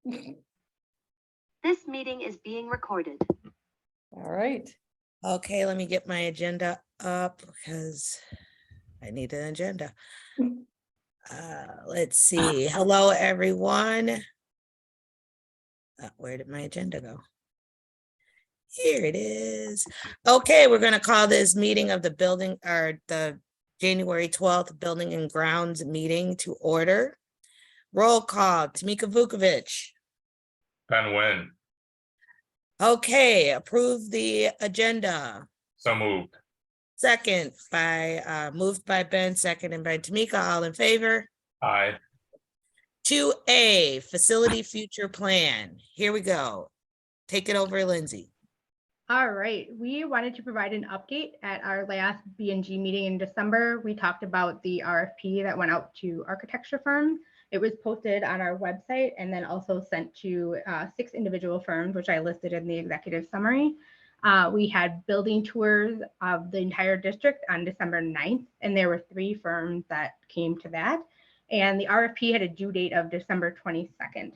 This meeting is being recorded. All right. Okay, let me get my agenda up because I need an agenda. Let's see. Hello, everyone. Where did my agenda go? Here it is. Okay, we're going to call this meeting of the building or the January 12th Building and Grounds meeting to order. Roll call, Tamika Vukovic. Ben Wynn, Okay, approve the agenda. so moved. Second by, moved by Ben, seconded by Tamika, all in favor. Aye. 2A, Facility Future Plan. Here we go. Take it over, Lindsay. All right, we wanted to provide an update at our last B&G meeting in December. We talked about the RFP that went out to architecture firms. It was posted on our website and then also sent to 6 individual firms, which I listed in the executive summary. We had building tours of the entire district on December 9th, and there were 3 firms that came to that. And the RFP had a due date of December 22nd.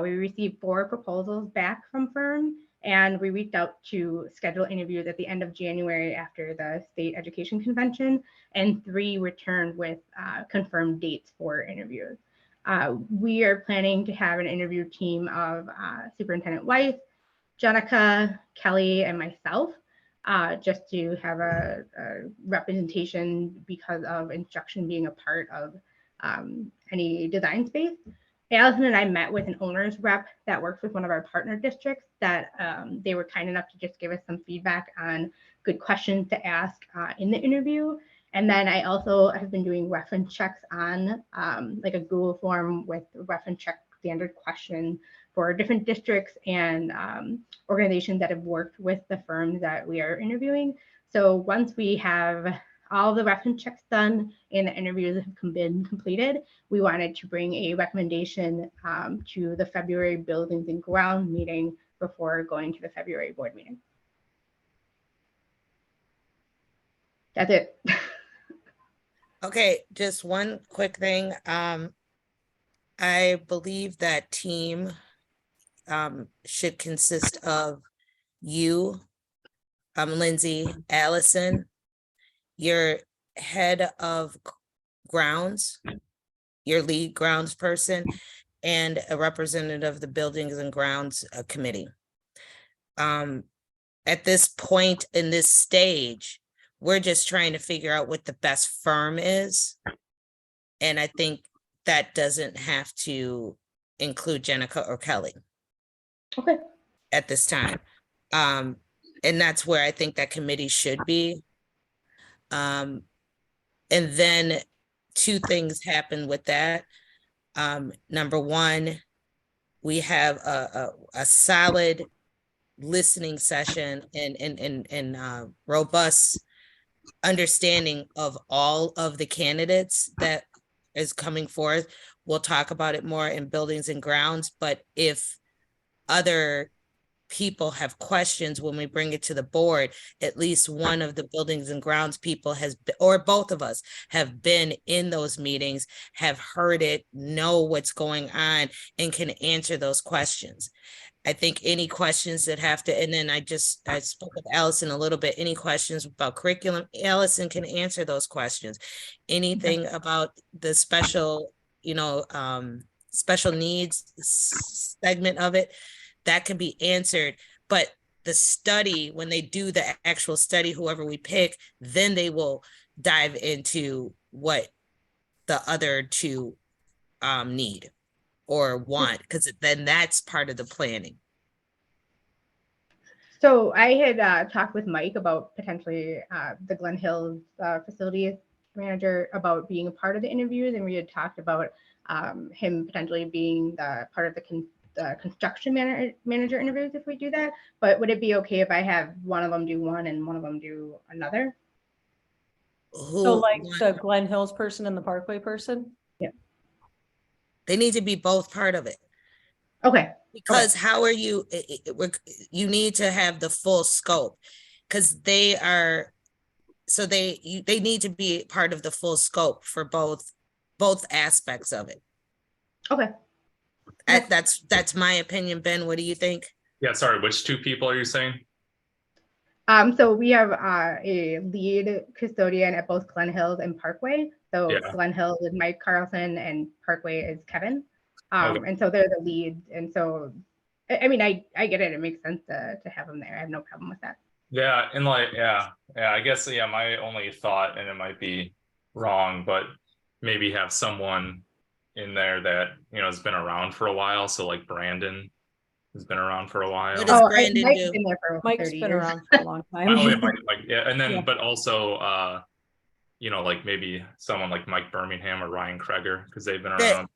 We received 4 proposals back from firms, and we reached out to schedule interviews at the end of January after the state education convention, and 3 returned with confirmed dates for interviews. We are planning to have an interview team of Superintendent Weiss, Jenica, Kelly, and myself, just to have a representation because of instruction being a part of any design space. Allison and I met with an owner's rep that works with one of our partner districts that they were kind enough to just give us some feedback on good questions to ask in the interview. And then I also have been doing reference checks on like a Google form with reference check standard questions for different districts and organizations that have worked with the firms that we are interviewing. So once we have all the reference checks done and the interviews have been completed, we wanted to bring a recommendation to the February Buildings and Grounds meeting before going to the February board meeting. That's it. Okay, just one quick thing. I believe that team should consist of you, Lindsay, Allison, your head of grounds, your lead grounds person, and a representative of the Buildings and Grounds Committee. At this point in this stage, we're just trying to figure out what the best firm is. And I think that doesn't have to include Jenica or Kelly. Okay. At this time. And that's where I think that committee should be. And then 2 things happen with that. Number 1, we have a solid listening session and robust understanding of all of the candidates that is coming forth. We'll talk about it more in Buildings and Grounds, but if other people have questions when we bring it to the board, at least one of the Buildings and Grounds people has, or both of us have been in those meetings, have heard it, know what's going on, and can answer those questions. I think any questions that have to, and then I spoke with Allison a little bit, any questions about curriculum, Allison can answer those questions. Anything about the special, special needs segment of it, that can be answered. But the study, when they do the actual study, whoever we pick, then they will dive into what the other 2 need or want, because then that's part of the planning. So I had talked with Mike about potentially the Glen Hills facilities manager about being a part of the interviews, and we had talked about him potentially being the part of the construction manager interviews if we do that. But would it be okay if I have one of them do one and one of them do another? So like the Glen Hills person and the Parkway person? Yeah. They need to be both part of it. Okay. Because how are you, you need to have the full scope, because they are, so they need to be part of the full scope for both aspects of it. Okay. That's my opinion. Ben, what do you think? Yeah, sorry, which two people are you saying? So we have a lead custodian at both Glen Hills and Parkway. So Yeah. Glen Hills is Mike Carlson and Parkway is Kevin. Okay. And so they're the leads. And so, I mean, I get it. It makes sense to have them there. I have no problem with that. Yeah, and like, yeah, I guess, yeah, my only thought, and it might be wrong, but maybe have someone in there that, has been around for a while. So like Brandon has been around for a while. What does Brandon Mike's do? been there for over Mike's 30 been years. around for a long Oh, yeah, time. Mike, yeah, and then, Yeah. but also, like maybe someone like Mike Birmingham or Ryan Kreger, because they've been around.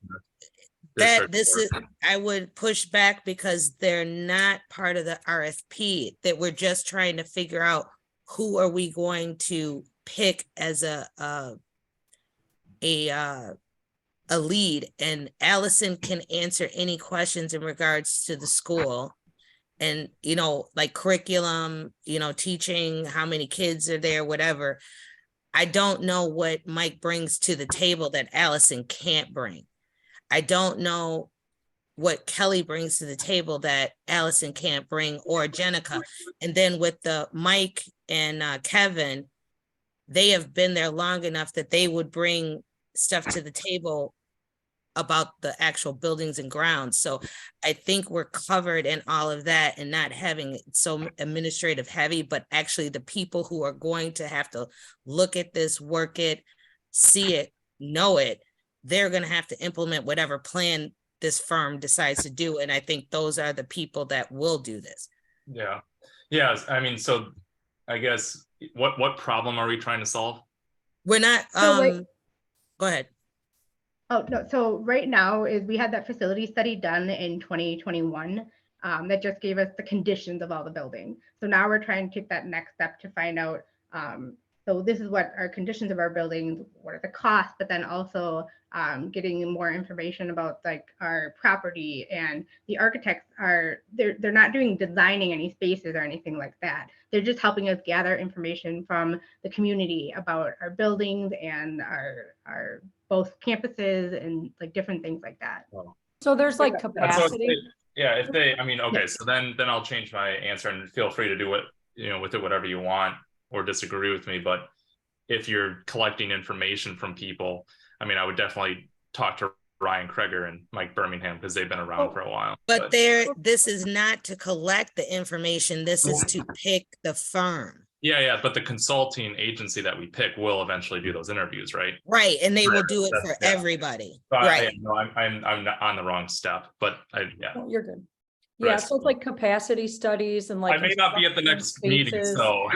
I would push back because they're not part of the RFP, that we're just trying to figure out who are we going to pick as a lead, and Allison can answer any questions in regards to the school and, like curriculum, teaching, how many kids are there, whatever. I don't know what Mike brings to the table that Allison can't bring. I don't know what Kelly brings to the table that Allison can't bring, or Jenica. And then with the Mike and Kevin, they have been there long enough that they would bring stuff to the table about the actual buildings and grounds. So I think we're covered in all of that, and not having it so administrative heavy, but actually the people who are going to have to look at this, work it, see it, know it, they're going to have to implement whatever plan this firm decides to do. And I think those are the people that will do this. Yeah. Yeah. I mean, so I guess what problem are we trying to solve? We're not, So, go ahead. Oh, no. So right now is we had that facility study done in 2021 that just gave us the conditions of all the buildings. So now we're trying to take that next step to find out. So this is what our conditions of our buildings, what are the costs, but then also getting more information about like our property, and the architects they're not doing designing any spaces or anything like that. They're just helping us gather information from the community about our buildings and our both campuses and like different things like that. So there's like So if capacity. I mean, okay, so then I'll change my answer, and feel free to do what, with it, whatever you want, or disagree with me. But if you're collecting information from people, I mean, I would definitely talk to Ryan Kreger and Mike Birmingham, because they've been around for a while. But this is not to collect the information. This is to pick the firm. Yeah, but the consulting agency that we pick will eventually do those interviews, right? Right, and they will do it for everybody. So right. I'm not on the wrong step, but Oh, you're good. Yeah, so it's like capacity studies and like. I may not be at the next meeting, so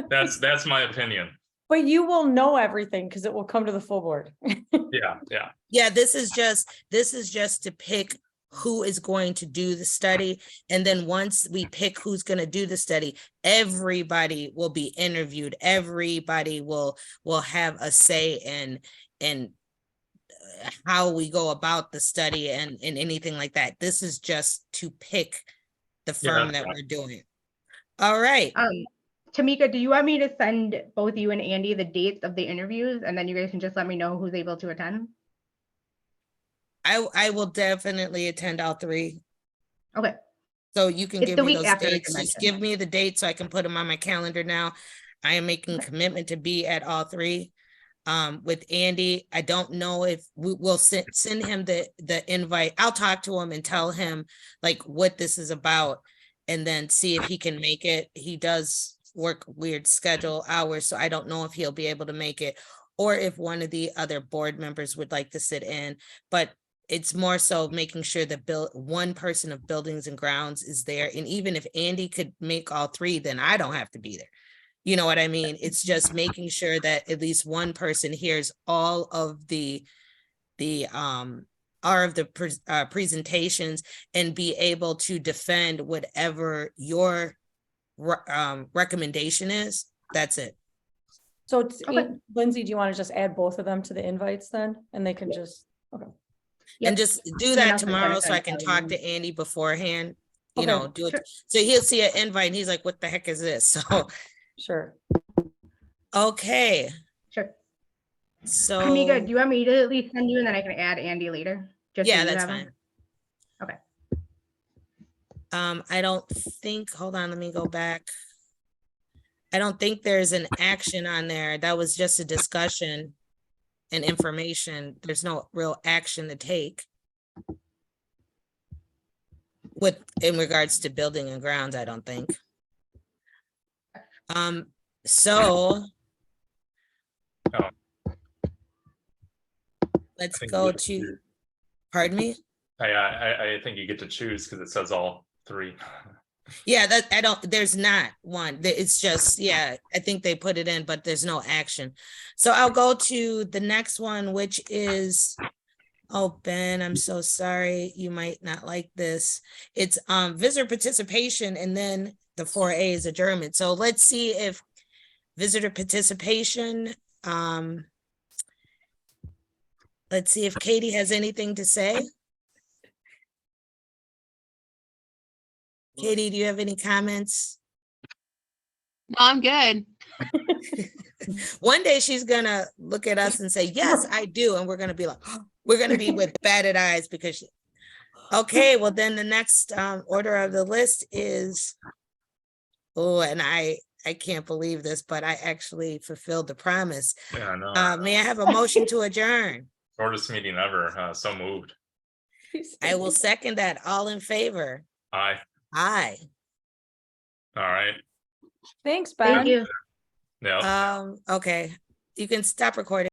that's my opinion. But you will know everything because it will come to the full board. Yeah, this is just to pick who is going to do the study. And then once we pick who's going to do the study, everybody will be interviewed. Everybody will have a say in how we go about the study and anything like that. This is just to pick the firm that we're doing. All right. Tamika, do you want me to send both you and Andy the dates of the interviews, and then you guys can just let me know who's able to attend? I will definitely attend all three. Okay. So you can It's give the me week those after the dates. Just give me the dates so I can put them on my calendar now. I am making a commitment to be at all three. With Andy, I don't know if we will send him the invite. I'll talk to him and tell him like what this is about, and then see if he can make it. He does work weird schedule hours, so I don't know if he'll be able to make it, or if one of the other board members would like to sit in. But it's more so making sure that one person of buildings and grounds is there. And even if Andy could make all three, then I don't have to be there. You know what I mean? It's just making sure that at least one person hears all of the presentations and be able to defend whatever your recommendation is. That's it. So it's Lindsay, do you want to just add both of them to the invites then? And they can just, okay. Yep. And just do that tomorrow so I can talk to Andy beforehand, do it. So he'll see an invite and he's like, what the heck is this? So sure. Okay. Sure. So Tamika, do you want me to at least send you and then I can add Andy later? Yeah, that's fine. Okay. I don't think, hold on, let me go back. I don't think there's an action on there. That was just a discussion and information. There's no real action to take in regards to building and grounds, I don't think. So Oh. let's I think go you- to, pardon me? I think you get to choose because it says all three. Yeah, there's not one. It's just, yeah, I think they put it in, but there's no action. So I'll go to the next one, which is, oh, Ben, I'm so sorry. You might not like this. It's visitor participation, and then the 4A is adjournment. So let's see if visitor participation, let's see if Katie has anything to say. Katie, do you have any comments? No, I'm good. One day she's gonna look at us and say, yes, I do. And we're gonna be like, we're gonna be with batted eyes because okay, well then the next order of the list is, oh, and I can't believe this, but I actually fulfilled the promise. Yeah, I know. May I have a motion to adjourn? Shortest meeting ever. So moved. I will second that. All in favor? Aye. Aye. All right. Thanks, Ben. Thank you. Yeah. Okay, you can stop recording.